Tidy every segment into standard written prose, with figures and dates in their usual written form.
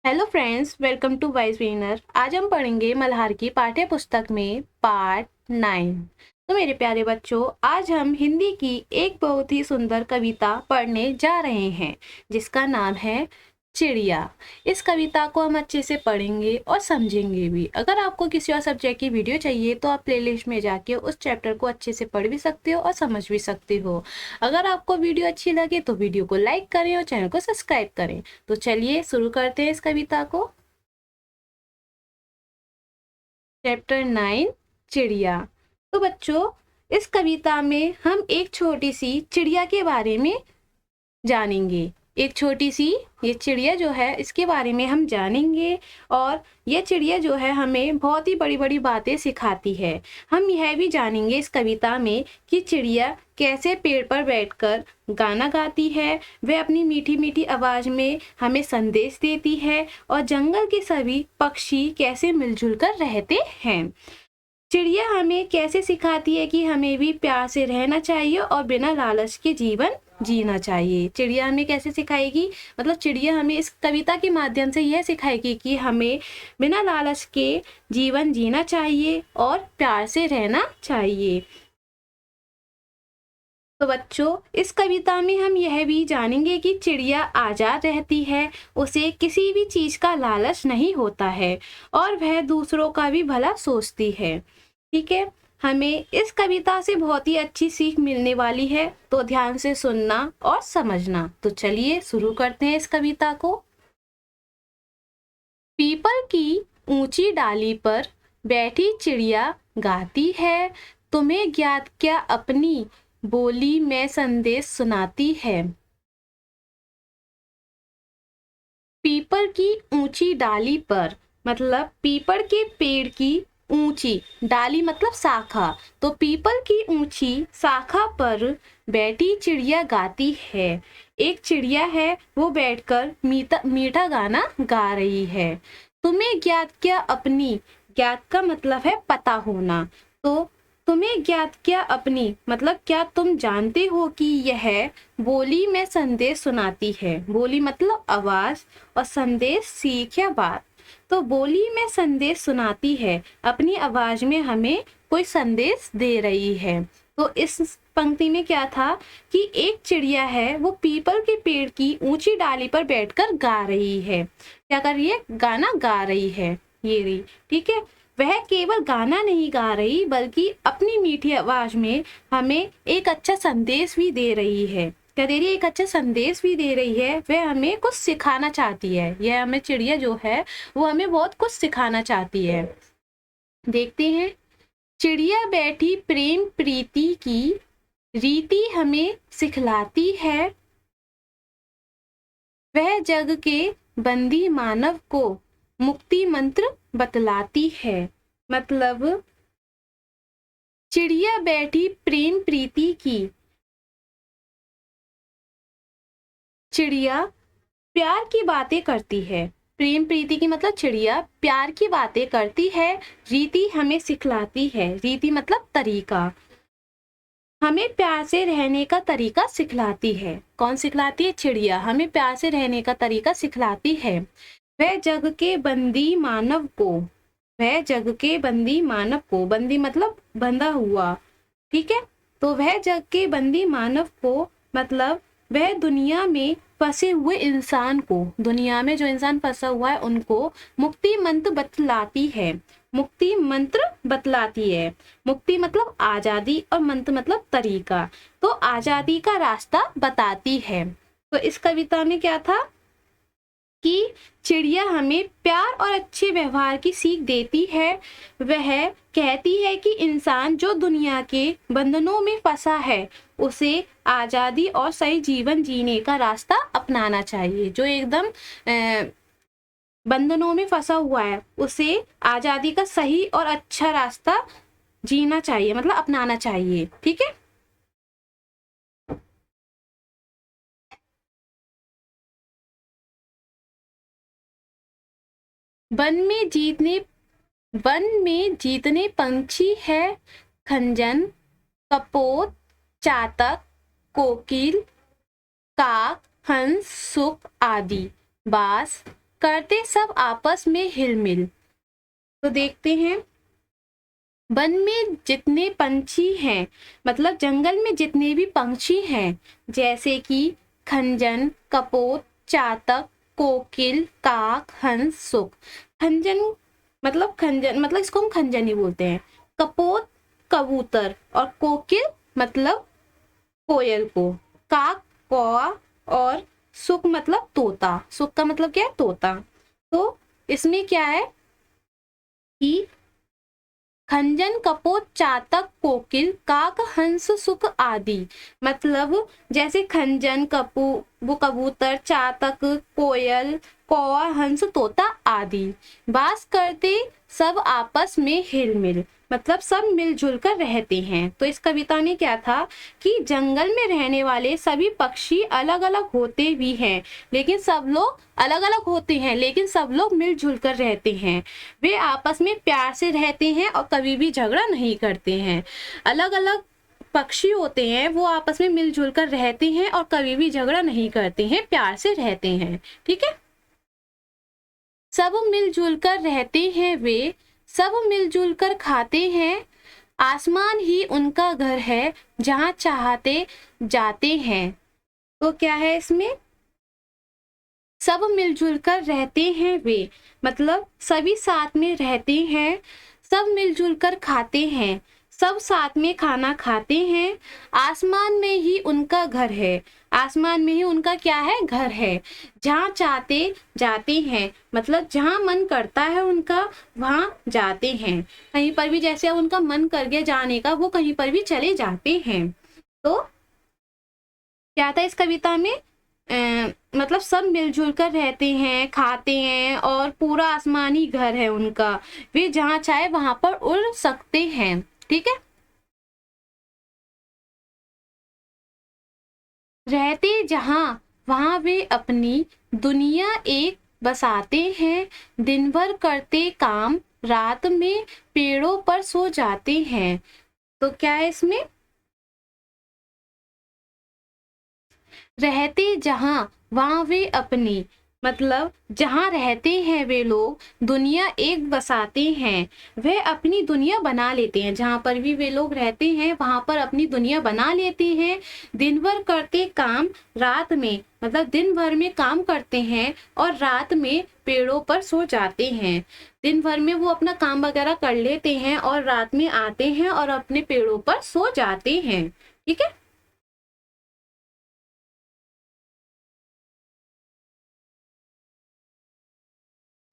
Hello friends, welcome to wise winner. आज हम पढ़ेंगे मल्हार की पाठ्य पुस्तक में पार्ट 9। तो मेरे प्यारे बच्चों, आज हम हिंदी की एक बहुत ही सुंदर कविता पढ़ने जा रहे हैं जिसका नाम है चिड़िया। इस कविता को हम अच्छे से पढ़ेंगे और समझेंगे भी। अगर आपको किसी और सब्जेक्ट की वीडियो चाहिए तो आप प्लेलिस्ट में जाके उस चैप्टर को अच्छे से पढ़ भी सकते हो और समझ भी सकते हो। अगर आपको वीडियो अच्छी लगे तो वीडियो को लाइक करें और चैनल को सब्सक्राइब करें। तो चलिए शुरू करते हैं इस कविता को। चैप्टर 9, चिड़िया। तो बच्चों, इस कविता में हम एक छोटी सी चिड़िया के बारे में जानेंगे। एक छोटी सी ये चिड़िया जो है इसके बारे में हम जानेंगे। और ये चिड़िया जो है हमें बहुत ही बड़ी बड़ी बातें सिखाती है। हम यह भी जानेंगे इस कविता में कि चिड़िया कैसे पेड़ पर बैठकर गाना गाती है, वह अपनी मीठी मीठी आवाज में हमें संदेश देती है, और जंगल के सभी पक्षी कैसे मिलजुल कर रहते हैं। चिड़िया हमें कैसे सिखाती है कि हमें भी प्यार से रहना चाहिए और बिना लालच के जीवन जीना चाहिए। चिड़िया हमें कैसे सिखाएगी, मतलब चिड़िया हमें इस कविता के माध्यम से यह सिखाएगी कि हमें बिना लालच के जीवन जीना चाहिए और प्यार से रहना चाहिए। तो बच्चों, इस कविता में हम यह भी जानेंगे कि चिड़िया आजाद रहती है, उसे किसी भी चीज का लालच नहीं होता है और वह दूसरों का भी भला सोचती है। ठीक है, हमें इस कविता से बहुत ही अच्छी सीख मिलने वाली है, तो ध्यान से सुनना और समझना। तो चलिए शुरू करते हैं इस कविता को। पीपल की ऊंची डाली पर बैठी चिड़िया गाती है, तुम्हें ज्ञात क्या अपनी बोली में संदेश सुनाती है। पीपल की ऊंची डाली पर, मतलब पीपल के पेड़ की ऊंची डाली मतलब शाखा, तो पीपल की ऊंची शाखा पर बैठी चिड़िया गाती है। एक चिड़िया है, वो बैठकर मीठा मीठा गाना गा रही है। तुम्हें ज्ञात क्या अपनी, ज्ञात का मतलब है पता होना, तो तुम्हें ज्ञात क्या अपनी मतलब क्या तुम जानते हो कि यह बोली में संदेश सुनाती है। बोली मतलब आवाज और संदेश सीख या बात। तो बोली में संदेश सुनाती है, अपनी आवाज में हमें कोई संदेश दे रही है। तो इस पंक्ति में क्या था कि एक चिड़िया है, वो पीपल के पेड़ की ऊंची डाली पर बैठकर गा रही है। क्या कर रही है? गाना गा रही है। ये रही, ठीक है। वह केवल गाना नहीं गा रही बल्कि अपनी मीठी आवाज में हमें एक अच्छा संदेश भी दे रही है। क्या दे रही है? एक अच्छा संदेश भी दे रही है। वह हमें कुछ सिखाना चाहती है। यह हमें चिड़िया जो है वो हमें बहुत कुछ सिखाना चाहती है। देखते हैं। चिड़िया बैठी प्रेम प्रीति की रीति हमें सिखलाती है, वह जग के बंदी मानव को मुक्ति मंत्र बतलाती है। मतलब चिड़िया बैठी प्रेम प्रीति की, चिड़िया प्यार की बातें करती है। प्रेम प्रीति की मतलब चिड़िया प्यार की बातें करती है। रीति हमें सिखलाती है। रीति मतलब तरीका, हमें प्यार से रहने का तरीका सिखलाती है। कौन सिखलाती है? चिड़िया हमें प्यार से रहने का तरीका सिखलाती है। वह जग के बंदी मानव को, वह जग के बंदी मानव को, बंदी मतलब बंधा हुआ, ठीक है। तो वह जग के बंदी मानव को मतलब वह दुनिया में फंसे हुए इंसान को, दुनिया में जो इंसान फंसा हुआ है उनको मुक्ति मंत्र बतलाती है। मुक्ति मंत्र बतलाती है। मुक्ति मतलब आजादी और मंत्र मतलब तरीका, तो आजादी का रास्ता बताती है। तो इस कविता में क्या था कि चिड़िया हमें प्यार और अच्छे व्यवहार की सीख देती है। वह कहती है कि इंसान जो दुनिया के बंधनों में फंसा है उसे आजादी और सही जीवन जीने का रास्ता अपनाना चाहिए। जो एकदम बंधनों में फंसा हुआ है उसे आजादी का सही और अच्छा रास्ता जीना चाहिए, मतलब अपनाना चाहिए। ठीक है। वन में जीतने, वन में जीतने पंछी है खंजन, कपोत, चातक, कोकिल, काक, हंस, सुक आदि। बास, करते सब आपस में हिलमिल। तो देखते हैं, वन में जितने पंछी हैं, मतलब जंगल में जितने भी पंछी हैं, जैसे कि खंजन, कपोत, चातक, कोकिल, काक, हंस, सुक। खंजन मतलब इसको हम खंजन ही बोलते हैं। कपोत कबूतर और कोकिल मतलब कोयल को, काक कौआ और सुक मतलब तोता। सुक का मतलब क्या है? तोता। तो इसमें क्या है कि खंजन, कपोत, चातक, कोकिल, काक, हंस, सुक आदि, मतलब जैसे खंजन, वो कबूतर, चातक, कोयल, कौआ, हंस, तोता आदि बास करते सब आपस में हिलमिल, मतलब सब मिलजुल कर रहते हैं। तो इस कविता में क्या था कि जंगल में रहने वाले सभी पक्षी अलग अलग होते भी हैं, लेकिन सब लोग अलग अलग होते हैं, लेकिन सब लोग मिलजुल कर रहते हैं। वे आपस में प्यार से रहते हैं और कभी भी झगड़ा नहीं करते हैं। अलग अलग पक्षी होते हैं, वो आपस में मिलजुल कर रहते हैं और कभी भी झगड़ा नहीं करते हैं, प्यार से रहते हैं। ठीक है, सब मिलजुल कर रहते हैं, वे सब मिलजुल कर खाते हैं, आसमान ही उनका घर है, जहाँ चाहते जाते हैं। तो क्या है इसमें? सब मिलजुल कर रहते हैं वे, मतलब सभी साथ में रहते हैं, सब मिलजुल कर खाते हैं, सब साथ में खाना खाते हैं, आसमान में ही उनका घर है। आसमान में ही उनका क्या है? घर है। जहाँ चाहते जाते हैं, मतलब जहाँ मन करता है उनका वहाँ जाते हैं। कहीं पर भी जैसे उनका मन कर गया जाने का, वो कहीं पर भी चले जाते हैं। तो क्या था इस कविता में? मतलब सब मिलजुल कर रहते हैं, खाते हैं और पूरा आसमानी घर है उनका, वे जहाँ चाहे वहां पर उड़ सकते हैं। ठीक है, रहते जहाँ वहां वे अपनी दुनिया एक बसाते हैं, दिन भर करते काम, रात में पेड़ों पर सो जाते हैं। तो क्या है इसमें? रहते जहाँ वहां वे अपनी, मतलब जहाँ रहते हैं वे लोग, दुनिया एक बसाते हैं, वह अपनी दुनिया बना लेते हैं। जहाँ पर भी वे लोग रहते हैं वहां पर अपनी दुनिया बना लेते हैं। दिन भर करते काम, रात में मतलब दिन भर में काम करते हैं और रात में पेड़ों पर सो जाते हैं। दिन भर में वो अपना काम वगैरह कर लेते हैं और रात में आते हैं और अपने पेड़ों पर सो जाते हैं। ठीक है,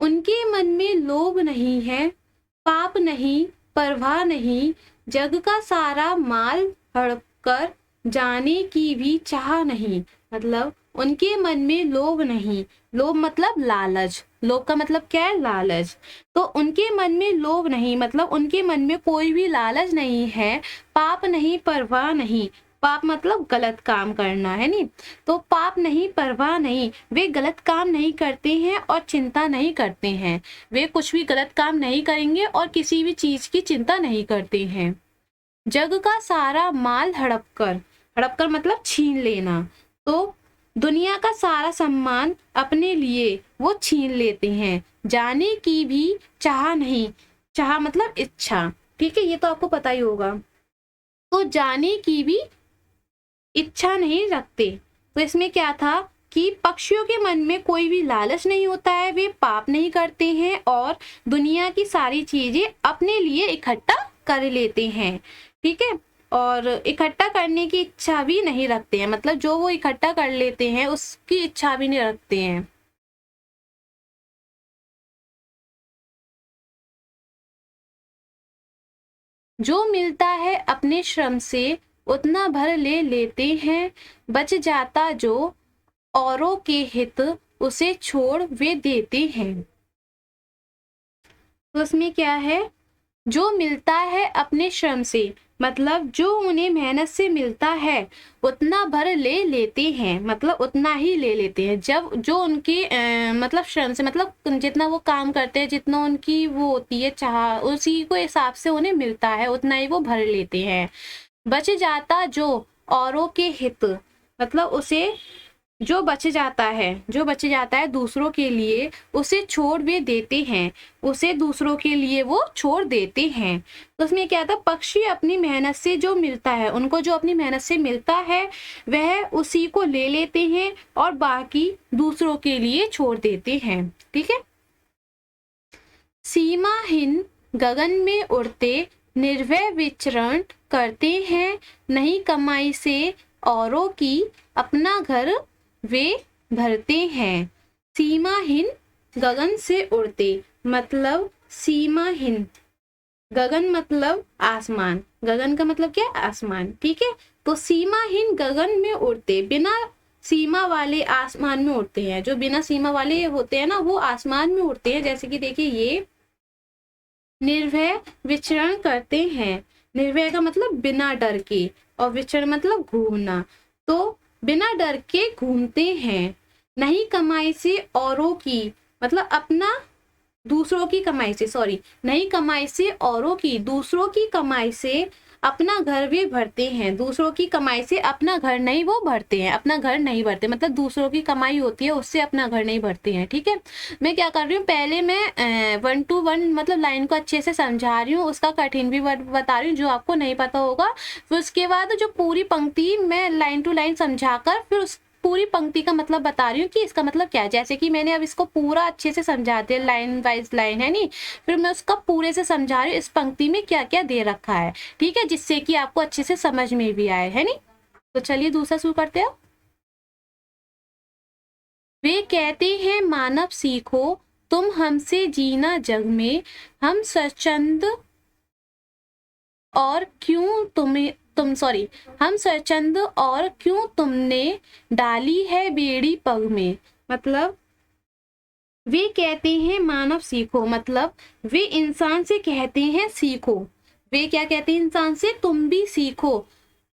उनके मन में लोभ नहीं है, पाप नहीं, परवाह नहीं, जग का सारा माल हड़प कर जाने की भी चाह नहीं। मतलब उनके मन में लोभ नहीं, लोभ मतलब लालच, लोभ का मतलब क्या है? लालच। तो उनके मन में लोभ नहीं, मतलब उनके मन में कोई भी लालच नहीं है, पाप नहीं, परवाह नहीं। पाप मतलब गलत काम करना है नी, तो पाप नहीं, परवाह नहीं, वे गलत काम नहीं करते हैं और चिंता नहीं करते हैं। वे कुछ भी गलत काम नहीं करेंगे और किसी भी चीज की चिंता नहीं करते हैं। जग का सारा माल हड़प कर मतलब छीन लेना। तो दुनिया का सारा सम्मान अपने लिए वो छीन लेते हैं, जाने की भी चाह नहीं। चाह मतलब इच्छा। ठीक है, ये तो आपको पता ही होगा। तो जाने की भी इच्छा नहीं रखते। तो इसमें क्या था कि पक्षियों के मन में कोई भी लालच नहीं होता है, वे पाप नहीं करते हैं और दुनिया की सारी चीजें अपने लिए इकट्ठा कर लेते हैं। ठीक है, और इकट्ठा करने की इच्छा भी नहीं रखते हैं, मतलब जो वो इकट्ठा कर लेते हैं उसकी इच्छा भी नहीं रखते हैं। जो मिलता है अपने श्रम से उतना भर ले लेते हैं, बच जाता जो औरों के हित उसे छोड़ वे देते हैं। तो उसमें क्या है? जो मिलता है अपने श्रम से, मतलब जो उन्हें मेहनत से मिलता है उतना भर ले लेते हैं, मतलब उतना ही ले लेते हैं। जब जो उनकी मतलब श्रम से मतलब जितना वो काम करते हैं, जितना उनकी वो होती है चाह, उसी को हिसाब से उन्हें मिलता है, उतना ही वो भर लेते हैं। बच जाता जो औरों के हित, मतलब उसे जो बच जाता है दूसरों के लिए उसे छोड़ वे देते हैं, उसे दूसरों के लिए वो छोड़ देते हैं। तो उसमें क्या था, पक्षी अपनी मेहनत से जो मिलता है, उनको जो अपनी मेहनत से मिलता है वह उसी को ले लेते हैं और बाकी दूसरों के लिए छोड़ देते हैं। ठीक है। सीमाहीन गगन में उड़ते निर्भय विचरण करते हैं, नहीं कमाई से औरों की अपना घर वे भरते हैं। सीमाहीन गगन से उड़ते मतलब सीमाहीन, गगन मतलब आसमान, गगन का मतलब क्या, आसमान। ठीक है। तो सीमाहीन गगन में उड़ते, बिना सीमा वाले आसमान में उड़ते हैं, जो बिना सीमा वाले होते हैं ना वो आसमान में उड़ते हैं। जैसे कि देखिए ये निर्भय विचरण करते हैं, निर्भय का मतलब बिना डर के, और विचरण मतलब घूमना, तो बिना डर के घूमते हैं। नहीं कमाई से औरों की, मतलब अपना दूसरों की कमाई से, सॉरी, नहीं कमाई से औरों की, दूसरों की कमाई से अपना घर भी भरते हैं। दूसरों की कमाई से अपना घर नहीं वो भरते हैं, अपना घर नहीं भरते, मतलब दूसरों की कमाई होती है उससे अपना घर नहीं भरते हैं। ठीक है। मैं क्या कर रही हूँ, पहले मैं 1 to 1 मतलब लाइन को अच्छे से समझा रही हूँ, उसका कठिन भी बता रही हूँ जो आपको नहीं पता होगा। फिर उसके बाद जो पूरी पंक्ति मैं लाइन टू लाइन समझाकर फिर उस पूरी पंक्ति का मतलब बता रही हूँ कि इसका मतलब क्या है। जैसे कि मैंने अब इसको पूरा अच्छे से समझा दिया, लाइन वाइज लाइन है नहीं, फिर मैं उसका पूरे से समझा रही हूँ इस पंक्ति में क्या क्या दे रखा है। ठीक है, जिससे कि आपको अच्छे से समझ में भी आए, है नहीं। तो चलिए दूसरा शुरू करते हैं। वे कहते हैं मानव सीखो तुम हमसे जीना जग में, हम स्वच्छंद और क्यों हम स्वच्छंद और क्यों तुमने डाली है बेड़ी पग में। मतलब वे कहते हैं मानव सीखो, मतलब वे इंसान से कहते हैं सीखो। वे क्या कहते हैं इंसान से, तुम भी सीखो।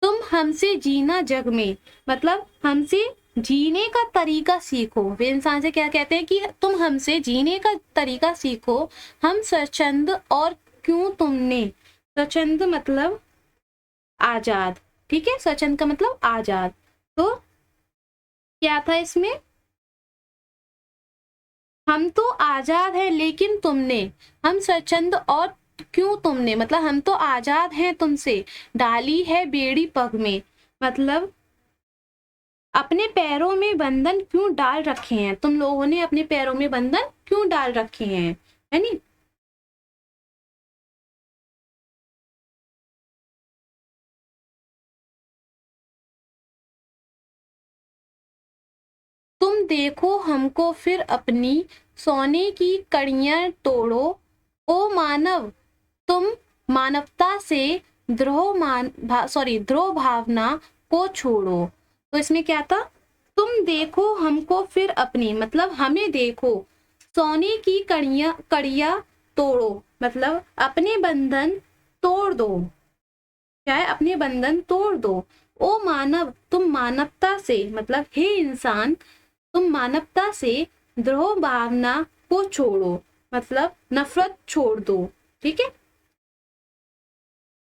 तुम हमसे जीना जग में, मतलब हमसे जीने का तरीका सीखो। वे इंसान से क्या कहते हैं कि तुम हमसे जीने का तरीका सीखो। हम स्वच्छंद और क्यों तुमने, स्वच्छंद मतलब आजाद। ठीक है, स्वच्छंद का मतलब आजाद। तो क्या था इसमें, हम तो आजाद है लेकिन तुमने, हम स्वच्छंद और क्यों तुमने, मतलब हम तो आजाद हैं तुमसे, डाली है बेड़ी पग में, मतलब अपने पैरों में बंधन क्यों डाल रखे हैं, तुम लोगों ने अपने पैरों में बंधन क्यों डाल रखे हैं, है नी। तुम देखो हमको फिर अपनी सोने की कड़ियां तोड़ो, ओ मानव तुम मानवता से द्रोह भावना को छोड़ो। तो इसमें क्या था, तुम देखो हमको फिर अपनी, मतलब हमें देखो, सोने की कड़ियां तोड़ो, मतलब अपने बंधन तोड़ दो, क्या है, अपने बंधन तोड़ दो। ओ मानव तुम मानवता से, मतलब हे इंसान तुम मानवता से द्रोह भावना को छोड़ो, मतलब नफरत छोड़ दो। ठीक है।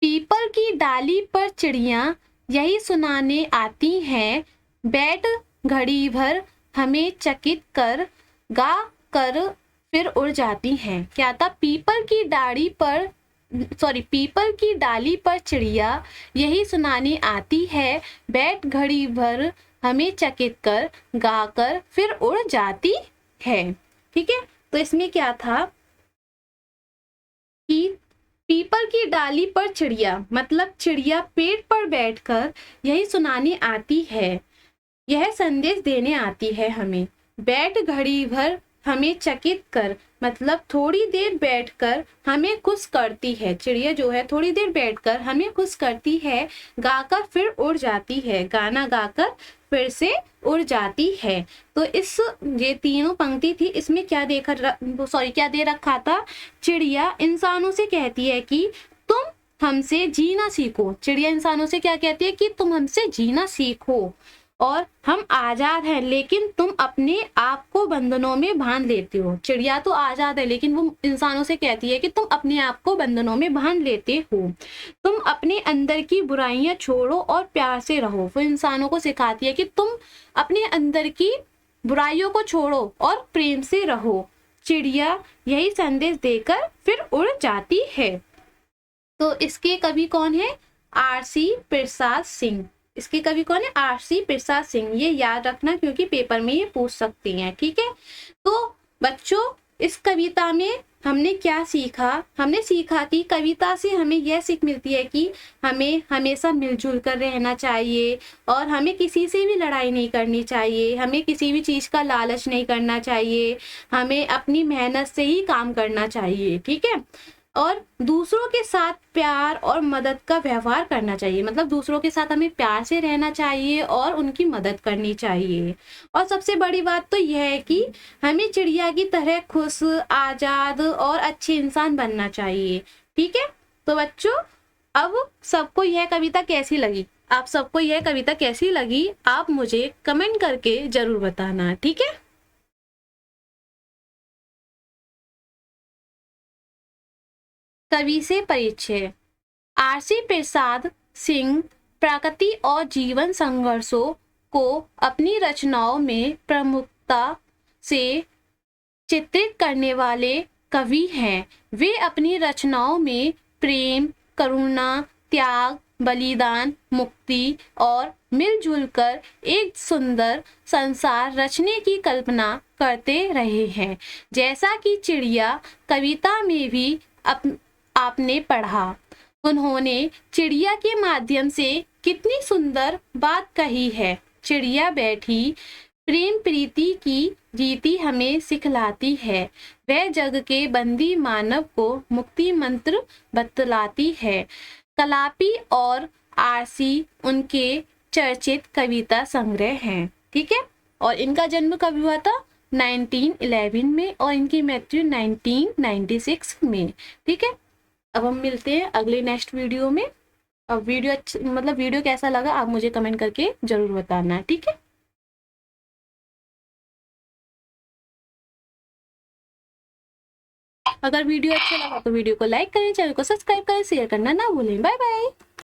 पीपल की डाली पर चिड़िया यही सुनाने आती हैं, बैठ घड़ी भर हमें चकित कर, गा कर फिर उड़ जाती हैं। क्या था, पीपल की डाली पर चिड़िया यही सुनाने आती है, बैठ घड़ी भर हमें चकित कर, गा कर फिर उड़ जाती है। ठीक है। तो इसमें क्या था कि पीपल की डाली पर चिड़िया, मतलब चिड़िया पेड़ पर बैठकर यही सुनाने आती है, यह संदेश देने आती है हमें। बैठ घड़ी भर हमें चकित कर, मतलब थोड़ी देर बैठकर हमें खुश करती है, चिड़िया जो है थोड़ी देर बैठकर हमें खुश करती है, गाकर फिर उड़ जाती है, गाना गाकर फिर से उड़ जाती है। तो इस ये तीनों पंक्ति थी, इसमें क्या क्या दे रखा था, चिड़िया इंसानों से कहती है कि तुम हमसे जीना सीखो। चिड़िया इंसानों से क्या कहती है कि तुम हमसे जीना सीखो, और हम आजाद हैं लेकिन तुम अपने आप को बंधनों में बांध लेते हो। चिड़िया तो आजाद है लेकिन वो इंसानों से कहती है कि तुम अपने आप को बंधनों में बांध लेते हो। तुम अपने अंदर की बुराइयां छोड़ो और प्यार से रहो। वो इंसानों को सिखाती है कि तुम अपने अंदर की बुराइयों को छोड़ो और प्रेम से रहो। चिड़िया यही संदेश देकर फिर उड़ जाती है। तो इसके कवि कौन है? आरसी प्रसाद सिंह। इसके कवि कौन है? आरसी प्रसाद सिंह। ये याद रखना क्योंकि पेपर में ये पूछ सकती हैं, ठीक है। तो बच्चों, इस कविता में हमने क्या सीखा? हमने सीखा कि कविता से हमें यह सीख मिलती है कि हमें हमेशा मिलजुल कर रहना चाहिए और हमें किसी से भी लड़ाई नहीं करनी चाहिए, हमें किसी भी चीज़ का लालच नहीं करना चाहिए, हमें अपनी मेहनत से ही काम करना चाहिए, ठीक है। और दूसरों के साथ प्यार और मदद का व्यवहार करना चाहिए, मतलब दूसरों के साथ हमें प्यार से रहना चाहिए और उनकी मदद करनी चाहिए। और सबसे बड़ी बात तो यह है कि हमें चिड़िया की तरह खुश, आजाद और अच्छे इंसान बनना चाहिए, ठीक है। तो बच्चों, अब सबको यह कविता कैसी लगी? आप सबको यह कविता कैसी लगी आप मुझे कमेंट करके जरूर बताना, ठीक है। कवि से परिचय। आरसी प्रसाद सिंह प्रकृति और जीवन संघर्षों को अपनी रचनाओं में प्रमुखता से चित्रित करने वाले कवि हैं। वे अपनी रचनाओं में प्रेम, करुणा, त्याग, बलिदान, मुक्ति और मिलजुल कर एक सुंदर संसार रचने की कल्पना करते रहे हैं। जैसा कि चिड़िया कविता में भी आपने पढ़ा, उन्होंने चिड़िया के माध्यम से कितनी सुंदर बात कही है। चिड़िया बैठी प्रेम प्रीति की रीति हमें सिखलाती है। वह जग के बंदी मानव को मुक्ति मंत्र बतलाती है। कलापी और आरसी उनके चर्चित कविता संग्रह हैं, ठीक है। और इनका जन्म कब हुआ था? 1911 में और इनकी मृत्यु 1996 में, ठीक है। अब हम मिलते हैं अगले नेक्स्ट वीडियो में। अब वीडियो कैसा लगा आप मुझे कमेंट करके जरूर बताना, ठीक है। अगर वीडियो अच्छा लगा तो वीडियो को लाइक करें, चैनल को सब्सक्राइब करें, शेयर करना ना भूलें। Bye bye.